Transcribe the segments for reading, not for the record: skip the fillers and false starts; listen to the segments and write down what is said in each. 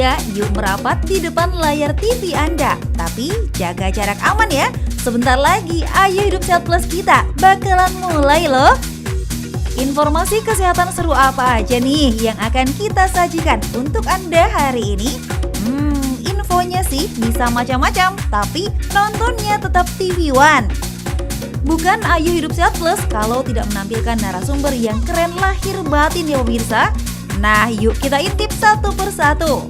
ya, yuk merapat di depan layar TV Anda. Tapi jaga jarak aman ya. Sebentar lagi Ayo Hidup Sehat Plus kita bakalan mulai loh. Informasi kesehatan seru apa aja nih yang akan kita sajikan untuk Anda hari ini? Infonya sih bisa macam-macam, tapi nontonnya tetap TV One. Bukan Ayo Hidup Sehat Plus kalau tidak menampilkan narasumber yang keren lahir batin ya pemirsa. Nah, yuk kita intip satu persatu.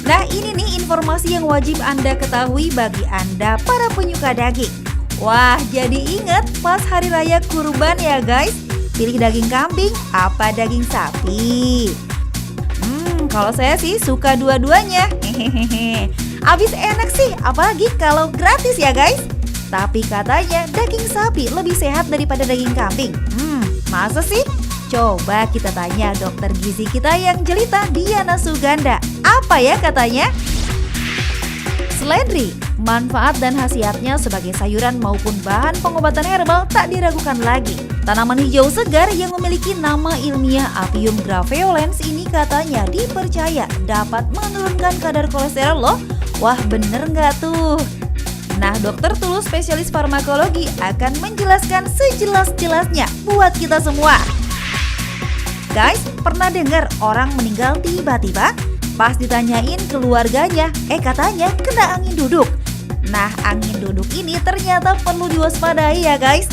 Nah, ini nih informasi yang wajib Anda ketahui bagi Anda para penyuka daging. Wah, jadi ingat pas hari raya kurban ya guys. Pilih daging kambing apa daging sapi? Kalau saya sih suka dua-duanya. Hehehe. Abis enak sih, apalagi kalau gratis ya guys. Tapi katanya daging sapi lebih sehat daripada daging kambing. Masa sih? Coba kita tanya dokter gizi kita yang jelita, Diana Suganda. Apa ya katanya? Seledri, manfaat dan khasiatnya sebagai sayuran maupun bahan pengobatan herbal tak diragukan lagi. Tanaman hijau segar yang memiliki nama ilmiah Apium graveolens ini katanya dipercaya dapat menurunkan kadar kolesterol loh. Wah, bener nggak tuh? Nah, Dokter Tulus spesialis farmakologi akan menjelaskan sejelas-jelasnya buat kita semua. Guys, pernah dengar orang meninggal tiba-tiba? Pas ditanyain keluarganya, katanya kena angin duduk. Nah, angin duduk ini ternyata perlu diwaspadai ya guys.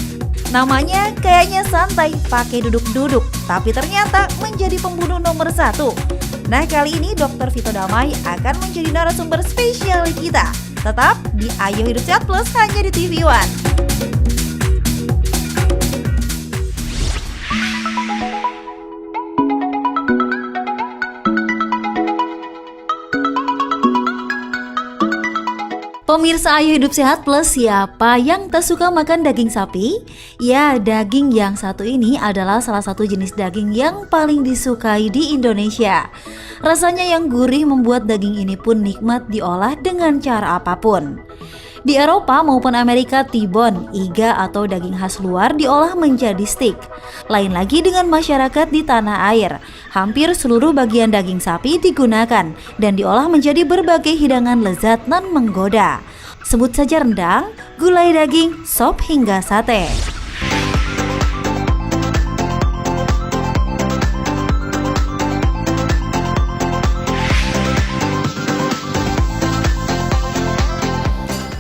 Namanya kayaknya santai, pakai duduk-duduk, tapi ternyata menjadi pembunuh nomor 1. Nah, kali ini Dr. Vito Damai akan menjadi narasumber spesial kita. Tetap di Ayo Hidup Sehat Plus hanya di TV One. Pemirsa Ayo Hidup Sehat Plus, siapa yang tak suka makan daging sapi? Ya, daging yang satu ini adalah salah satu jenis daging yang paling disukai di Indonesia. Rasanya yang gurih membuat daging ini pun nikmat diolah dengan cara apapun. Di Eropa maupun Amerika, T-bone, iga atau daging khas luar diolah menjadi steak. Lain lagi dengan masyarakat di tanah air. Hampir seluruh bagian daging sapi digunakan dan diolah menjadi berbagai hidangan lezat dan menggoda. Sebut saja rendang, gulai daging, sop hingga sate.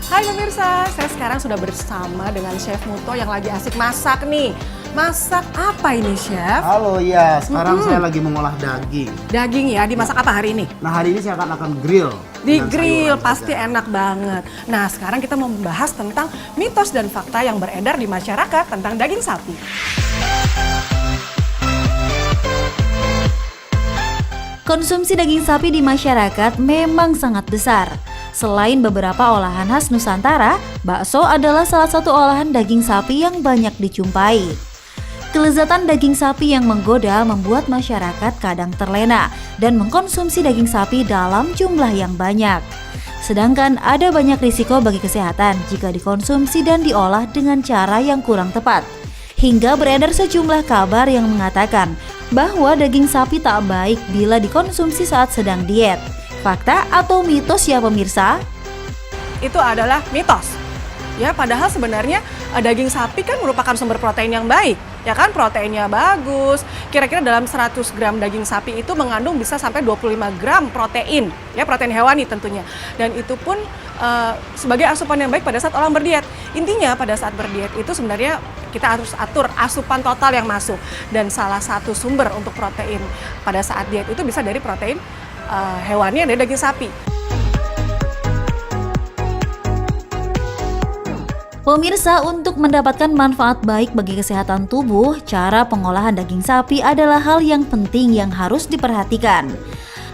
Hai pemirsa, saya sekarang sudah bersama dengan Chef Muto yang lagi asik masak nih. Masak apa ini, Chef? Halo, ya. Sekarang saya lagi mengolah daging. Daging ya, dimasak apa hari ini? Nah, hari ini saya akan grill. Di grill, pasti enak banget. Nah, sekarang kita mau membahas tentang mitos dan fakta yang beredar di masyarakat tentang daging sapi. Konsumsi daging sapi di masyarakat memang sangat besar. Selain beberapa olahan khas Nusantara, bakso adalah salah satu olahan daging sapi yang banyak dijumpai. Kelezatan daging sapi yang menggoda membuat masyarakat kadang terlena dan mengkonsumsi daging sapi dalam jumlah yang banyak. Sedangkan ada banyak risiko bagi kesehatan jika dikonsumsi dan diolah dengan cara yang kurang tepat. Hingga beredar sejumlah kabar yang mengatakan bahwa daging sapi tak baik bila dikonsumsi saat sedang diet. Fakta atau mitos ya pemirsa? Itu adalah mitos. Ya, padahal sebenarnya daging sapi kan merupakan sumber protein yang baik. Ya kan, proteinnya bagus. Kira-kira dalam 100 gram daging sapi itu mengandung bisa sampai 25 gram protein. Ya, protein hewani tentunya. Dan itu pun sebagai asupan yang baik pada saat orang berdiet. Intinya pada saat berdiet itu sebenarnya kita harus atur asupan total yang masuk. Dan salah satu sumber untuk protein pada saat diet itu bisa dari protein hewani dari daging sapi. Pemirsa, untuk mendapatkan manfaat baik bagi kesehatan tubuh, cara pengolahan daging sapi adalah hal yang penting yang harus diperhatikan.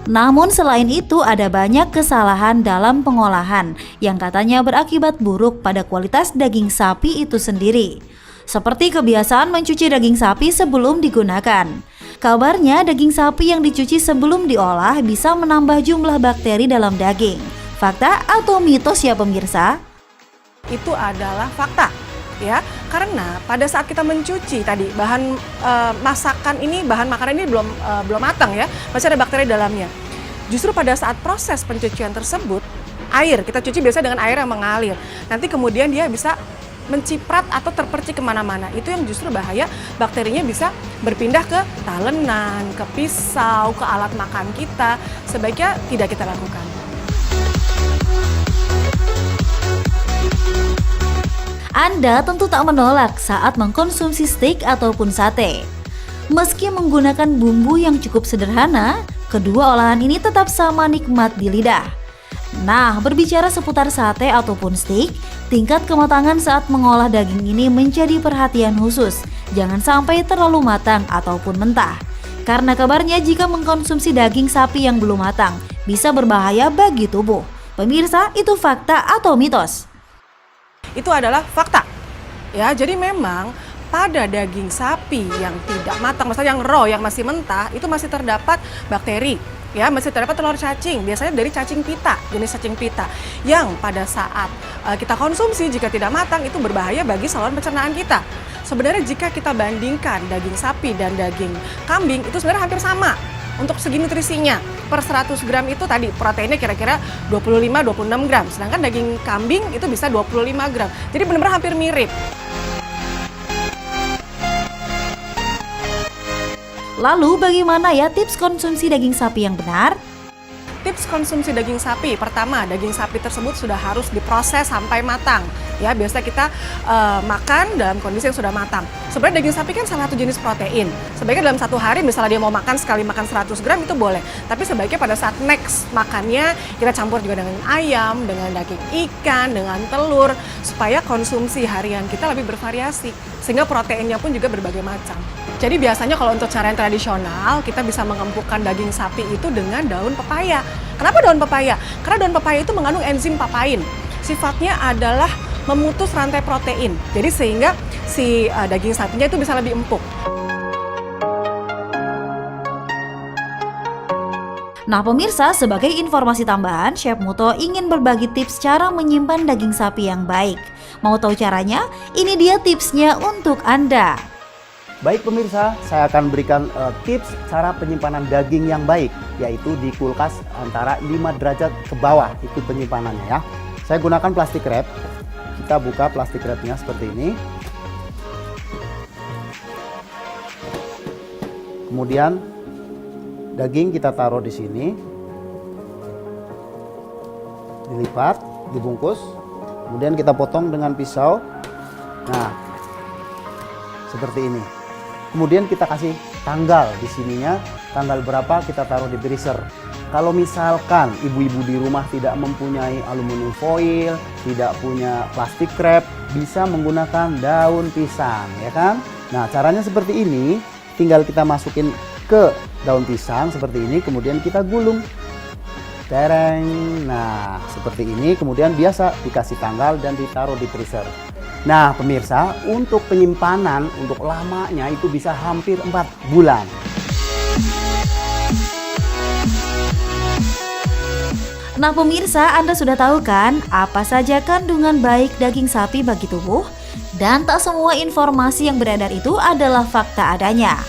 Namun selain itu ada banyak kesalahan dalam pengolahan yang katanya berakibat buruk pada kualitas daging sapi itu sendiri. Seperti kebiasaan mencuci daging sapi sebelum digunakan. Kabarnya daging sapi yang dicuci sebelum diolah bisa menambah jumlah bakteri dalam daging. Fakta atau mitos ya pemirsa? Itu adalah fakta. Ya, karena pada saat kita mencuci tadi bahan masakan ini, bahan makanan ini belum matang ya, masih ada bakteri dalamnya. justru pada saat proses pencucian tersebut, air, kita cuci biasa dengan air yang mengalir. Nanti kemudian dia bisa menciprat atau terpercik kemana-mana. Itu yang justru bahaya, bakterinya bisa berpindah ke talenan, ke pisau, ke alat makan kita. Sebaiknya tidak kita lakukan. Anda tentu tak menolak saat mengkonsumsi steak ataupun sate. Meski menggunakan bumbu yang cukup sederhana, kedua olahan ini tetap sama nikmat di lidah. Nah, berbicara seputar sate ataupun steak, tingkat kematangan saat mengolah daging ini menjadi perhatian khusus. Jangan sampai terlalu matang ataupun mentah. Karena kabarnya jika mengkonsumsi daging sapi yang belum matang, bisa berbahaya bagi tubuh. Pemirsa, itu fakta atau mitos? Itu adalah fakta. Ya, jadi memang pada daging sapi yang tidak matang, maksudnya yang raw, yang masih mentah, itu masih terdapat bakteri. Ya, masih terdapat telur cacing, biasanya dari cacing pita, jenis cacing pita, yang pada saat kita konsumsi jika tidak matang itu berbahaya bagi saluran pencernaan kita. Sebenarnya jika kita bandingkan daging sapi dan daging kambing itu sebenarnya hampir sama untuk segi nutrisinya. Per 100 gram itu tadi proteinnya kira-kira 25-26 gram, sedangkan daging kambing itu bisa 25 gram. Jadi benar-benar hampir mirip. Lalu bagaimana ya tips konsumsi daging sapi yang benar? Tips konsumsi daging sapi, pertama daging sapi tersebut sudah harus diproses sampai matang. Ya, biasa kita makan dalam kondisi yang sudah matang. Sebenarnya daging sapi kan salah satu jenis protein. Sebaiknya dalam satu hari misalnya dia mau makan sekali makan 100 gram itu boleh. Tapi sebaiknya pada saat next makannya kita campur juga dengan ayam, dengan daging ikan, dengan telur. Supaya konsumsi harian kita lebih bervariasi. Sehingga proteinnya pun juga berbagai macam. Jadi biasanya kalau untuk cara yang tradisional, kita bisa mengempukkan daging sapi itu dengan daun pepaya. Kenapa daun pepaya? Karena daun pepaya itu mengandung enzim papain. Sifatnya adalah memutus rantai protein. Jadi sehingga si daging sapinya itu bisa lebih empuk. Nah pemirsa, sebagai informasi tambahan, Chef Muto ingin berbagi tips cara menyimpan daging sapi yang baik. Mau tahu caranya? Ini dia tipsnya untuk Anda. Baik pemirsa, saya akan berikan tips cara penyimpanan daging yang baik, yaitu di kulkas antara 5 derajat ke bawah, itu penyimpanannya ya. Saya gunakan plastik wrap. Kita buka plastik wrapnya seperti ini. Kemudian daging kita taruh di sini, dilipat, dibungkus, kemudian kita potong dengan pisau. Nah, seperti ini. Kemudian kita kasih tanggal di sininya, tanggal berapa kita taruh di freezer. Kalau misalkan ibu-ibu di rumah tidak mempunyai aluminium foil, tidak punya plastik wrap, bisa menggunakan daun pisang, ya kan? Nah, caranya seperti ini, tinggal kita masukin ke daun pisang seperti ini, kemudian kita gulung. Tereng. Nah, seperti ini, kemudian biasa dikasih tanggal dan ditaruh di freezer. Nah, pemirsa, untuk penyimpanan, untuk lamanya itu bisa hampir 4 bulan. Nah pemirsa, Anda sudah tahu kan apa saja kandungan baik daging sapi bagi tubuh? Dan tak semua informasi yang beredar itu adalah fakta adanya.